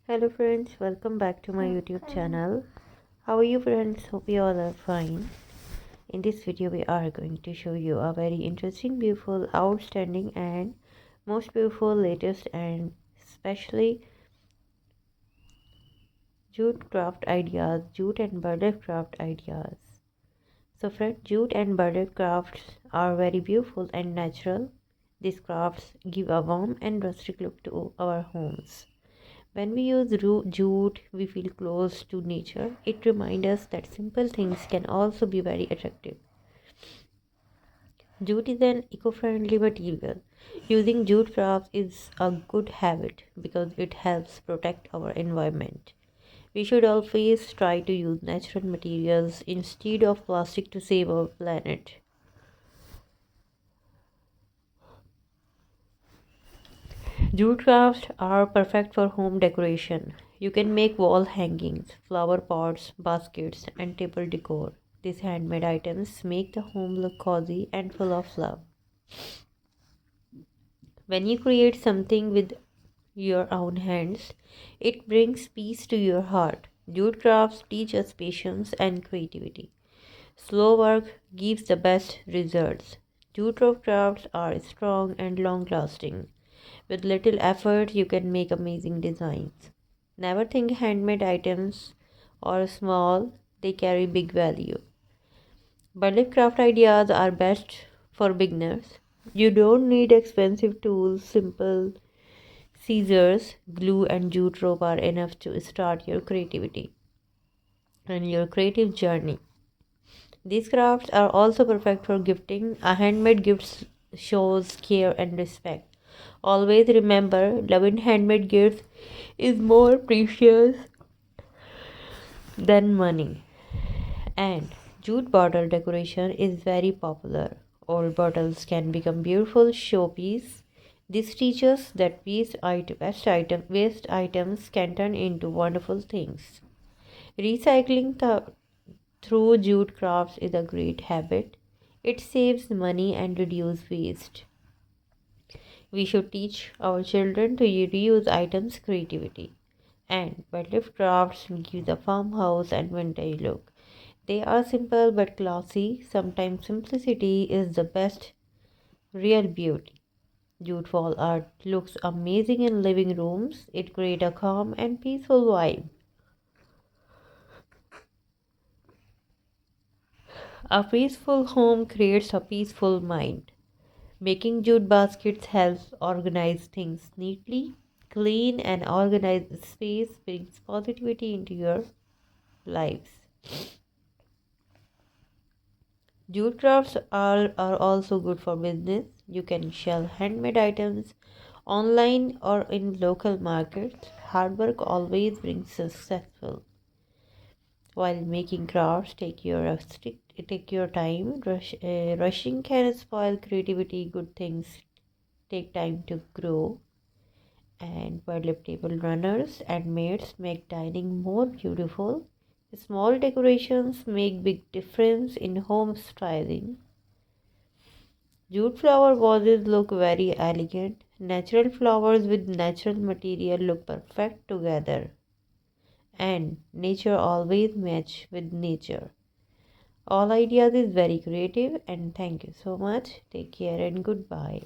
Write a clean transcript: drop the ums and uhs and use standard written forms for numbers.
Hello friends, welcome back to my YouTube channel. How are you friends? Hope you all are fine. In this video we are going to show you a very interesting, beautiful, outstanding and most beautiful, latest and especially jute craft ideas, jute and burlap craft ideas. So friends, jute and burlap crafts are very beautiful and natural. These crafts give a warm and rustic look to our homes. When we use jute, we feel close to nature. It reminds us that simple things can also be very attractive. Jute is an eco-friendly material. Using jute crafts is a good habit because it helps protect our environment. We should always try to use natural materials instead of plastic to save our planet. Jute crafts are perfect for home decoration. You can make wall hangings, flower pots, baskets, and table decor. These handmade items make the home look cozy and full of love. When you create something with your own hands, it brings peace to your heart. Jute crafts teach us patience and creativity. Slow work gives the best results. Jute crafts are strong and long lasting. With little effort, you can make amazing designs. Never think handmade items are small, they carry big value. Burlap craft ideas are best for beginners. You don't need expensive tools, simple scissors, glue, and jute rope are enough to start your creativity and your creative journey. These crafts are also perfect for gifting. A handmade gift shows care and respect. Always remember, loving handmade gifts is more precious than money. And jute bottle decoration is very popular. Old bottles can become beautiful showpiece. This teaches that waste items can turn into wonderful things. Recycling through jute crafts is a great habit. It saves money and reduces waste. We should teach our children to reuse items creativity. And burlap crafts give the farmhouse and vintage look. They are simple but classy. Sometimes simplicity is the best real beauty. Jute wall art looks amazing in living rooms. It creates a calm and peaceful vibe. A peaceful home creates a peaceful mind. Making jute baskets helps organize things neatly. Clean and organized space brings positivity into your lives. Jute crafts are also good for business. You can sell handmade items online or in local markets. Hard work always brings successful. While making crafts, take your time. Rushing can spoil creativity. Good things take time to grow. And burlap table runners and maids make dining more beautiful. Small decorations make big difference in home styling. Jute flower vases look very elegant. Natural flowers with natural material look perfect together. And nature always match with nature. All ideas is very creative and thank you so much. Take care and goodbye.